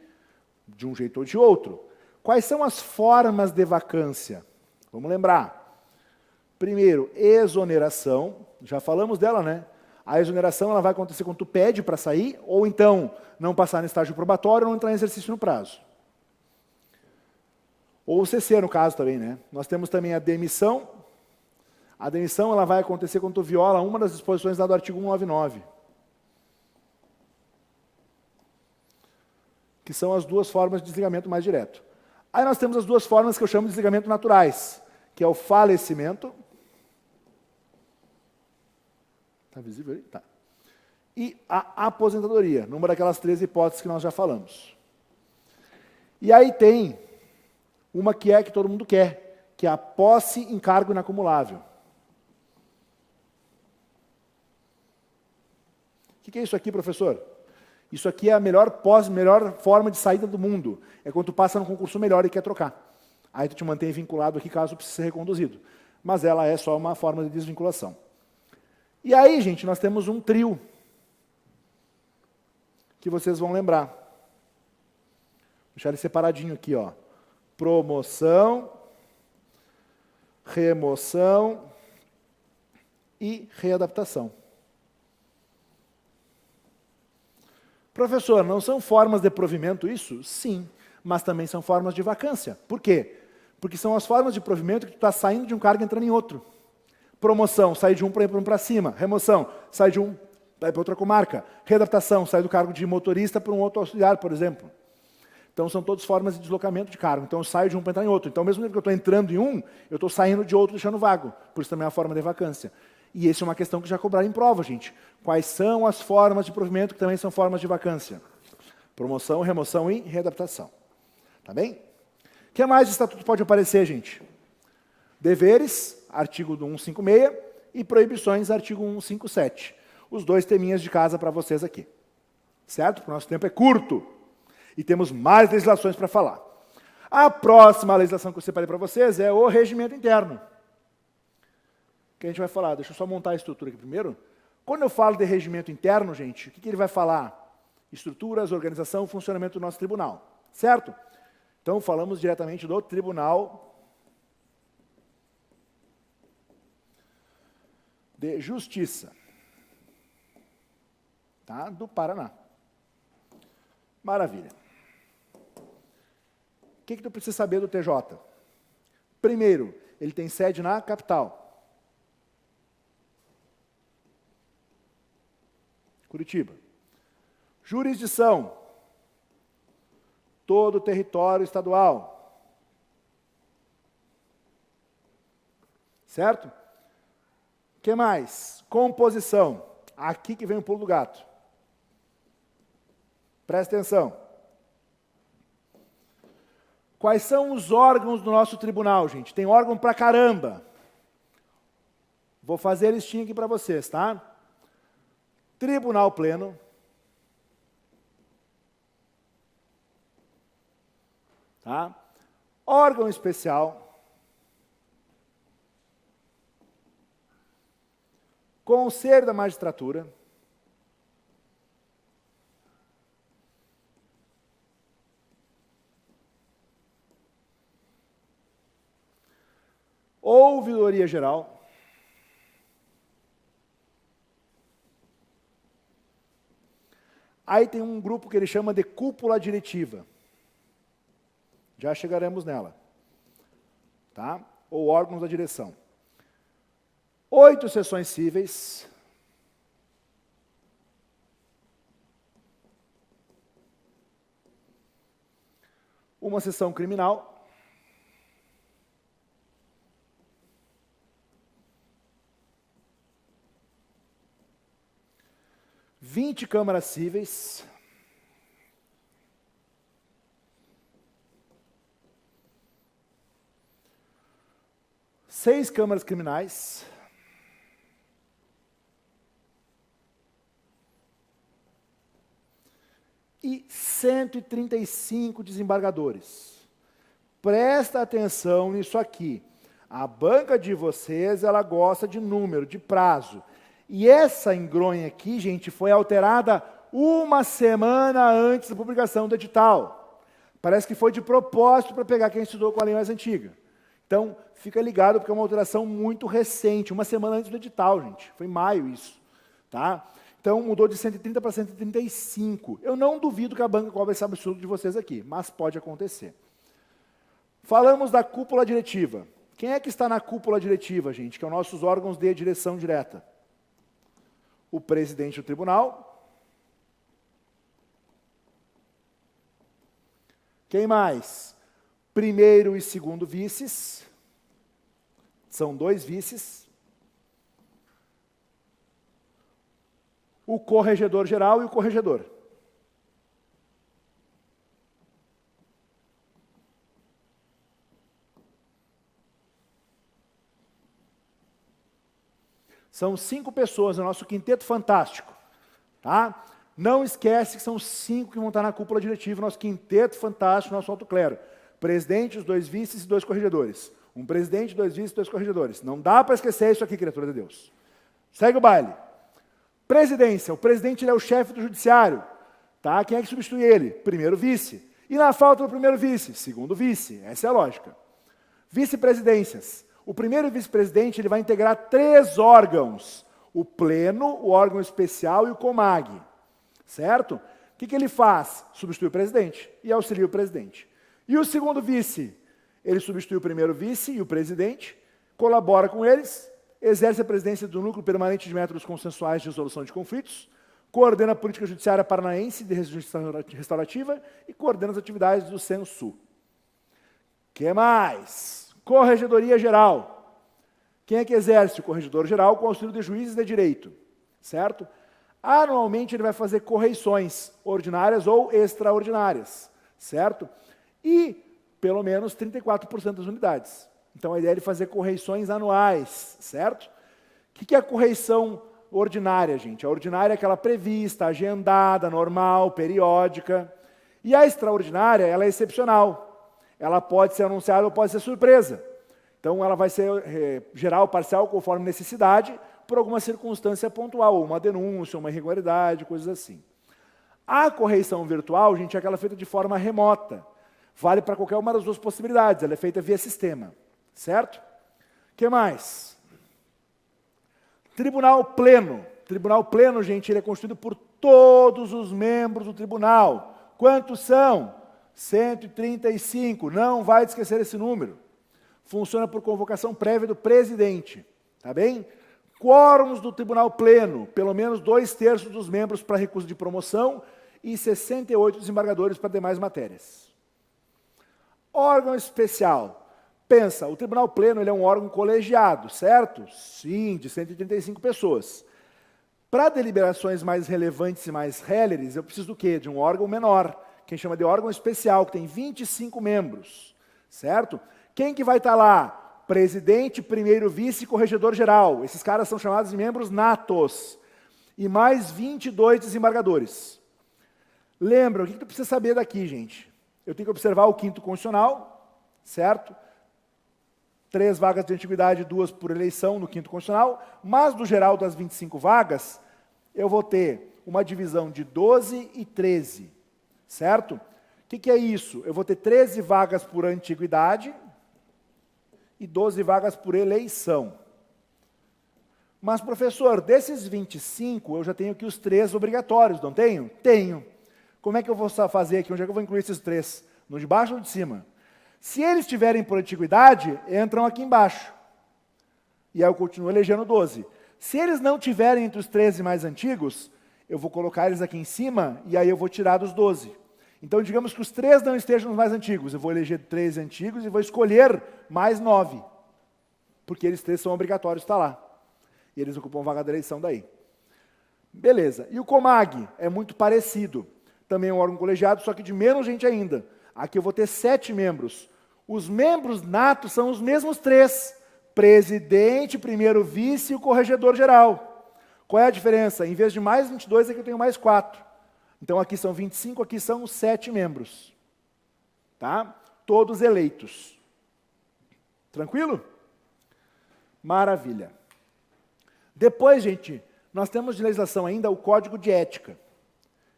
de um jeito ou de outro. Quais são as formas de vacância? Vamos lembrar. Primeiro, exoneração. Já falamos dela, né? A exoneração ela vai acontecer quando tu pede para sair, ou então não passar no estágio probatório ou não entrar em exercício no prazo. Ou o CC, no caso, também, né? Nós temos também a demissão. A demissão ela vai acontecer quando tu viola uma das disposições lá do artigo 199. Que são as 2 formas de desligamento mais direto. Aí nós temos as 2 formas que eu chamo de desligamento naturais, que é o falecimento. Está visível aí? Tá. E a aposentadoria, numa daquelas 3 hipóteses que nós já falamos. E aí tem uma que é que todo mundo quer, que é a posse em cargo inacumulável. O que é isso aqui, professor? Isso aqui é a melhor forma de saída do mundo. É quando tu passa num concurso melhor e quer trocar. Aí tu te mantém vinculado aqui caso precise ser reconduzido. Mas ela é só uma forma de desvinculação. E aí, gente, nós temos um trio que vocês vão lembrar. Vou deixar ele separadinho aqui, ó. Promoção, remoção e readaptação. Professor, não são formas de provimento isso? Sim, mas também são formas de vacância. Por quê? Porque são as formas de provimento que tu está saindo de um cargo e entrando em outro. Promoção, sai de um para cima. Remoção, sai de um para outra comarca. Readaptação, sai do cargo de motorista para um outro auxiliar, por exemplo. Então, são todas formas de deslocamento de cargo. Então, eu saio de um para entrar em outro. Então, mesmo que eu estou entrando em um, eu estou saindo de outro, deixando vago. Por isso também é uma forma de vacância. E essa é uma questão que já cobraram em prova, gente. Quais são as formas de provimento que também são formas de vacância? Promoção, remoção e readaptação. Tá bem? que mais de estatuto pode aparecer, gente? Deveres, artigo 156, e proibições, artigo 157. Os dois teminhas de casa para vocês aqui. Certo? Porque o nosso tempo é curto. E temos mais legislações para falar. A próxima legislação que eu separei para vocês é o regimento interno. Que a gente vai falar. Deixa eu só montar a estrutura aqui primeiro. Quando eu falo de regimento interno, gente, o que ele vai falar? Estruturas, organização, funcionamento do nosso tribunal. Certo? Então, falamos diretamente do Tribunal de Justiça, tá? Do Paraná. Maravilha. O que tu precisa saber do TJ? Primeiro, ele tem sede na capital. Curitiba. Jurisdição. Todo o território estadual. Certo? O que mais? Composição. Aqui que vem o pulo do gato. Presta atenção. Quais são os órgãos do nosso tribunal, gente? Tem órgão pra caramba. Vou fazer a listinha aqui para vocês, tá? Tribunal Pleno. Tá? Órgão especial. Conselho da Magistratura. Ouvidoria Geral. Aí tem um grupo que ele chama de cúpula diretiva. Já chegaremos nela. Tá? Ou órgãos da direção. 8 sessões cíveis. Uma sessão criminal. 20 câmaras cíveis. Seis câmaras criminais. E 135 desembargadores. Presta atenção nisso aqui. A banca de vocês, ela gosta de número, de prazo. E essa engronha aqui, gente, foi alterada uma semana antes da publicação do edital. Parece que foi de propósito para pegar quem estudou com a lei mais antiga. Então, fica ligado, porque é uma alteração muito recente, uma semana antes do edital, gente. Foi em maio isso. Tá? Então, mudou de 130 para 135. Eu não duvido que a banca cobre esse absurdo de vocês aqui, mas pode acontecer. Falamos da cúpula diretiva. Quem é que está na cúpula diretiva, gente? Que são nossos órgãos de direção direta. O presidente do tribunal. Quem mais? Primeiro e segundo vices. São 2 vices. O corregedor geral e o corregedor. São 5 pessoas no nosso quinteto fantástico. Tá? Não esquece que são 5 que vão estar na cúpula diretiva, nosso quinteto fantástico, nosso alto clero. Presidente, os 2 vices e 2 corregedores. Um presidente, 2 vices e 2 corregedores. Não dá para esquecer isso aqui, criatura de Deus. Segue o baile. Presidência. O presidente ele é o chefe do judiciário. Tá? Quem é que substitui ele? Primeiro vice. E na falta do primeiro vice? Segundo vice. Essa é a lógica. Vice-presidências. O primeiro vice-presidente ele vai integrar 3 órgãos. O pleno, o órgão especial e o COMAG. Certo? O que ele faz? Substitui o presidente e auxilia o presidente. E o segundo vice? Ele substitui o primeiro vice e o presidente, colabora com eles, exerce a presidência do Núcleo Permanente de Métodos Consensuais de Resolução de Conflitos, coordena a política judiciária paranaense de justiça restaurativa e coordena as atividades do Censu. O que mais? Corregedoria Geral. Quem é que exerce? O corregedor geral com auxílio de juízes de direito. Certo? Anualmente ele vai fazer correições ordinárias ou extraordinárias. Certo? E pelo menos 34% das unidades. Então, a ideia é de fazer correições anuais, certo? O que é a correição ordinária, gente? A ordinária é aquela prevista, agendada, normal, periódica. E a extraordinária, ela é excepcional. Ela pode ser anunciada ou pode ser surpresa. Então, ela vai ser geral, parcial, conforme necessidade, por alguma circunstância pontual, uma denúncia, uma irregularidade, coisas assim. A correição virtual, gente, é aquela feita de forma remota. Vale para qualquer uma das duas possibilidades, ela é feita via sistema. Certo? O que mais? Tribunal pleno. Tribunal pleno, gente, ele é constituído por todos os membros do tribunal. Quantos são? 135. Não vai esquecer esse número. Funciona por convocação prévia do presidente. Tá bem? Quórums do tribunal pleno. Pelo menos 2/3 dos membros para recurso de promoção e 68 desembargadores para demais matérias. Órgão especial. Pensa, o Tribunal Pleno ele é um órgão colegiado, certo? Sim, de 135 pessoas. Para deliberações mais relevantes e mais céleres, eu preciso do quê? De um órgão menor, que a gente chama de órgão especial, que tem 25 membros, certo? Quem que vai estar lá? Presidente, primeiro vice e corregedor-geral. Esses caras são chamados de membros natos. E mais 22 desembargadores. Lembra, o que tu precisa saber daqui, gente? Eu tenho que observar o quinto constitucional, certo? 3 vagas de antiguidade, 2 por eleição no quinto constitucional, mas no geral das 25 vagas, eu vou ter uma divisão de 12 e 13, certo? O que é isso? Eu vou ter 13 vagas por antiguidade e 12 vagas por eleição. Mas, professor, desses 25, eu já tenho aqui os 3 obrigatórios, não tenho? Tenho. Como é que eu vou fazer aqui? Onde é que eu vou incluir esses 3? No de baixo ou de cima? Se eles estiverem por antiguidade, entram aqui embaixo. E aí eu continuo elegendo 12. Se eles não tiverem entre os 13 mais antigos, eu vou colocar eles aqui em cima e aí eu vou tirar dos 12. Então, digamos que os 3 não estejam nos mais antigos. Eu vou eleger 13 antigos e vou escolher mais 9. Porque eles 3 são obrigatórios estar lá. E eles ocupam vaga da eleição daí. Beleza. E o COMAG é muito parecido. Também é um órgão colegiado, só que de menos gente ainda. Aqui eu vou ter 7 membros. Os membros natos são os mesmos 3. Presidente, primeiro vice e o corregedor-geral. Qual é a diferença? Em vez de mais 22, aqui eu tenho mais 4. Então aqui são 25, aqui são 7 membros. Tá? Todos eleitos. Tranquilo? Maravilha. Depois, gente, nós temos de legislação ainda o Código de Ética.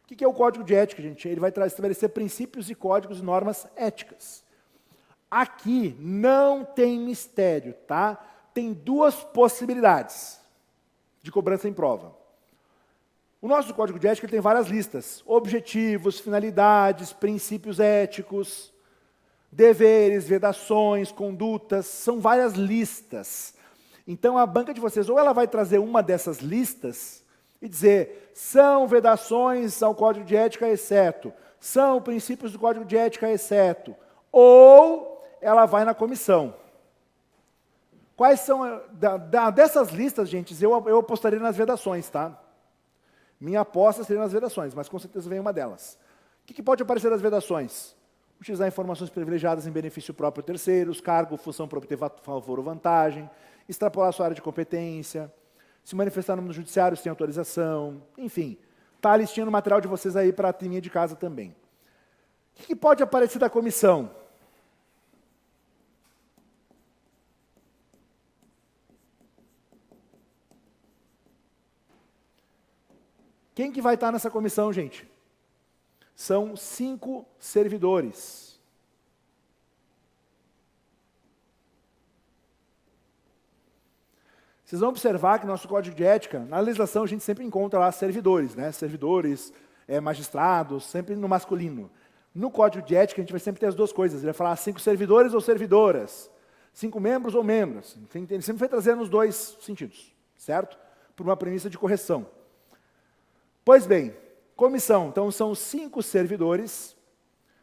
O que é o Código de Ética, gente? Ele vai estabelecer princípios e códigos e normas éticas. Aqui não tem mistério, tá? Tem 2 possibilidades de cobrança em prova. O nosso Código de Ética tem várias listas. Objetivos, finalidades, princípios éticos, deveres, vedações, condutas, são várias listas. Então a banca de vocês, ou ela vai trazer uma dessas listas e dizer, são vedações ao Código de Ética, exceto, são princípios do Código de Ética, exceto, ou ela vai na comissão. Quais são, dessas listas, gente, eu apostaria nas vedações, tá? Minha aposta seria nas vedações, mas com certeza vem uma delas. O que pode aparecer nas vedações? Utilizar informações privilegiadas em benefício próprio ou terceiros, cargo, função para obter favor ou vantagem, extrapolar sua área de competência, se manifestar no judiciário sem autorização, enfim. Está a listinha no material de vocês aí para a turminha de casa também. O que pode aparecer da comissão? Quem que vai estar nessa comissão, gente? São 5 servidores. Vocês vão observar que no nosso Código de Ética, na legislação a gente sempre encontra lá servidores, né? Servidores, magistrados, sempre no masculino. No Código de Ética a gente vai sempre ter as 2 coisas. Ele vai falar 5 servidores ou servidoras, 5 membros ou membros. Ele sempre vai trazer nos 2 sentidos, certo? Por uma premissa de correção. Pois bem, comissão, então são 5 servidores,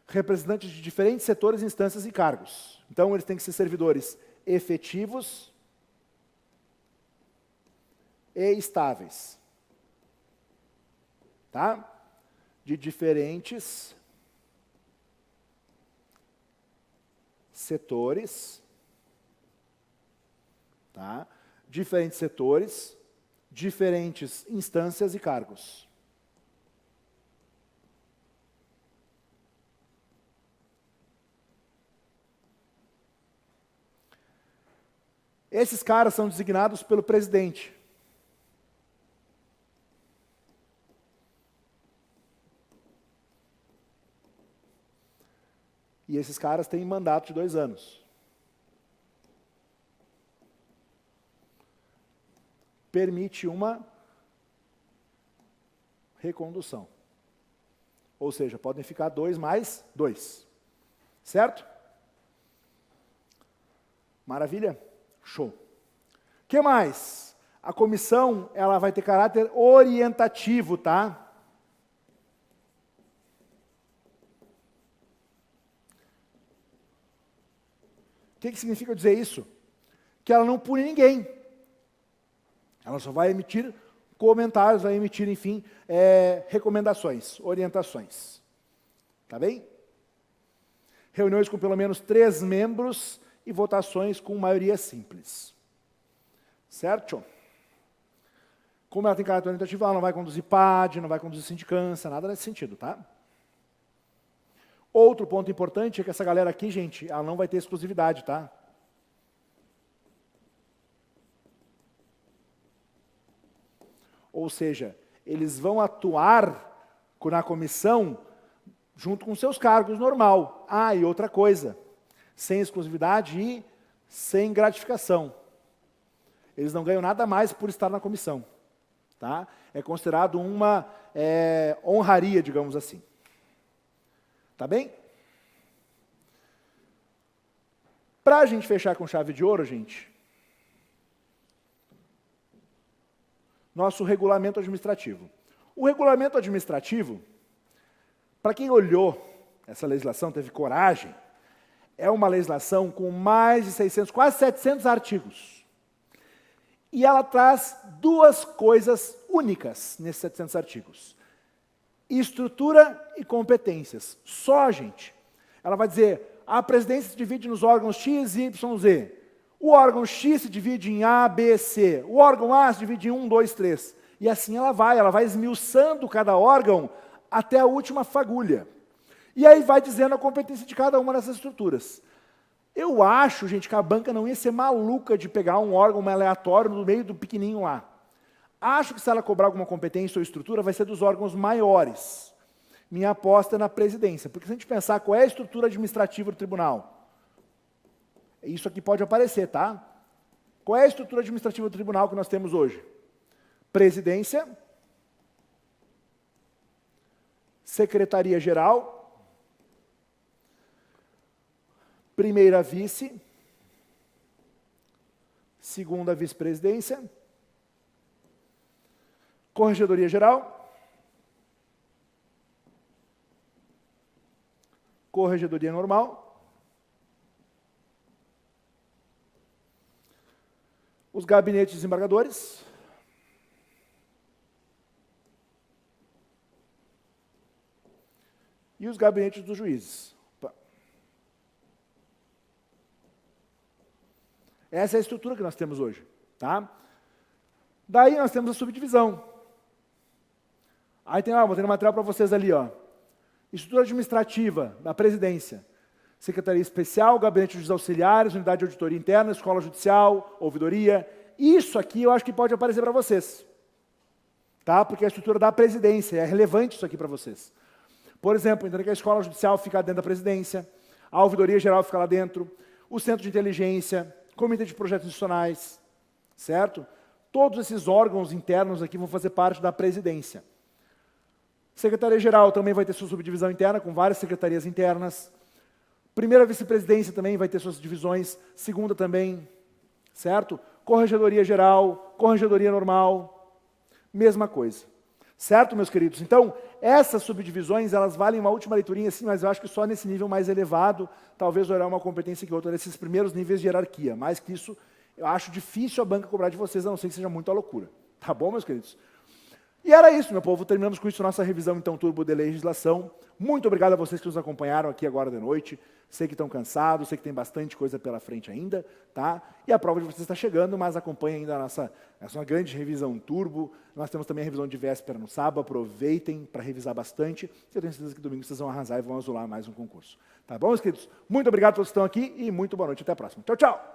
representantes de diferentes setores, instâncias e cargos. Então eles têm que ser servidores efetivos e estáveis. Tá? De diferentes setores, tá? Diferentes setores, diferentes instâncias e cargos. Esses caras são designados pelo presidente. E esses caras têm mandato de 2 anos. Permite uma recondução. Ou seja, podem ficar 2 mais 2. Certo? Maravilha? Show. O que mais? A comissão, ela vai ter caráter orientativo, tá? O que significa dizer isso? Que ela não pune ninguém. Ela só vai emitir comentários, vai emitir, enfim, recomendações, orientações. Tá bem? Reuniões com pelo menos 3 membros e votações com maioria simples. Certo? Como ela tem caráter orientativo, ela não vai conduzir PAD, não vai conduzir sindicância, nada nesse sentido, tá? Outro ponto importante é que essa galera aqui, gente, ela não vai ter exclusividade, tá? Ou seja, eles vão atuar na comissão junto com seus cargos normal. Ah, e outra coisa, sem exclusividade e sem gratificação. Eles não ganham nada mais por estar na comissão. Tá? É considerado uma honraria, digamos assim. Tá bem? Para a gente fechar com chave de ouro, gente, nosso regulamento administrativo. O regulamento administrativo, para quem olhou essa legislação, teve coragem, é uma legislação com mais de 600, quase 700 artigos. E ela traz 2 coisas únicas nesses 700 artigos. Estrutura e competências. Só, gente. Ela vai dizer, a presidência se divide nos órgãos X, Y, Z. O órgão X se divide em A, B, C. O órgão A se divide em 1, 2, 3. E assim ela vai esmiuçando cada órgão até a última fagulha. E aí vai dizendo a competência de cada uma dessas estruturas. Eu acho, gente, que a banca não ia ser maluca de pegar um órgão aleatório no meio do pequenininho lá. Acho que se ela cobrar alguma competência ou estrutura, vai ser dos órgãos maiores. Minha aposta é na presidência. Porque se a gente pensar qual é a estrutura administrativa do tribunal, isso aqui pode aparecer, tá? Qual é a estrutura administrativa do tribunal que nós temos hoje? Presidência, Secretaria-Geral, primeira vice, segunda vice-presidência, Corregedoria Geral, Corregedoria Normal, os gabinetes desembargadores, e os gabinetes dos juízes. Opa. Essa é a estrutura que nós temos hoje. Tá? Daí nós temos a subdivisão. Aí tem, vou ter um material para vocês ali, ó. Estrutura administrativa da presidência. Secretaria Especial, Gabinete de Juízes Auxiliares, Unidade de Auditoria Interna, Escola Judicial, Ouvidoria. Isso aqui eu acho que pode aparecer para vocês. Tá? Porque é a estrutura da presidência, é relevante isso aqui para vocês. Por exemplo, entender que a Escola Judicial fica dentro da presidência, a Ouvidoria Geral fica lá dentro, o Centro de Inteligência, Comitê de Projetos Institucionais, certo? Todos esses órgãos internos aqui vão fazer parte da presidência. Secretaria-Geral também vai ter sua subdivisão interna, com várias secretarias internas. Primeira vice-presidência também vai ter suas divisões, segunda também, certo? Corregedoria Geral, Corregedoria Normal, mesma coisa. Certo, meus queridos? Então, essas subdivisões, elas valem uma última leiturinha, sim, mas eu acho que só nesse nível mais elevado, talvez olhar uma competência que outra, nesses primeiros níveis de hierarquia. Mais que isso, eu acho difícil a banca cobrar de vocês, a não ser que seja muita loucura. Tá bom, meus queridos? E era isso, meu povo. Terminamos com isso nossa revisão, então, turbo de legislação. Muito obrigado a vocês que nos acompanharam aqui agora de noite. Sei que estão cansados, sei que tem bastante coisa pela frente ainda, tá? E a prova de vocês está chegando, mas acompanhem ainda essa grande revisão turbo. Nós temos também a revisão de véspera no sábado. Aproveitem para revisar bastante. Eu tenho certeza que domingo vocês vão arrasar e vão azular mais um concurso. Tá bom, meus queridos? Muito obrigado a todos que estão aqui e muito boa noite. Até a próxima. Tchau, tchau!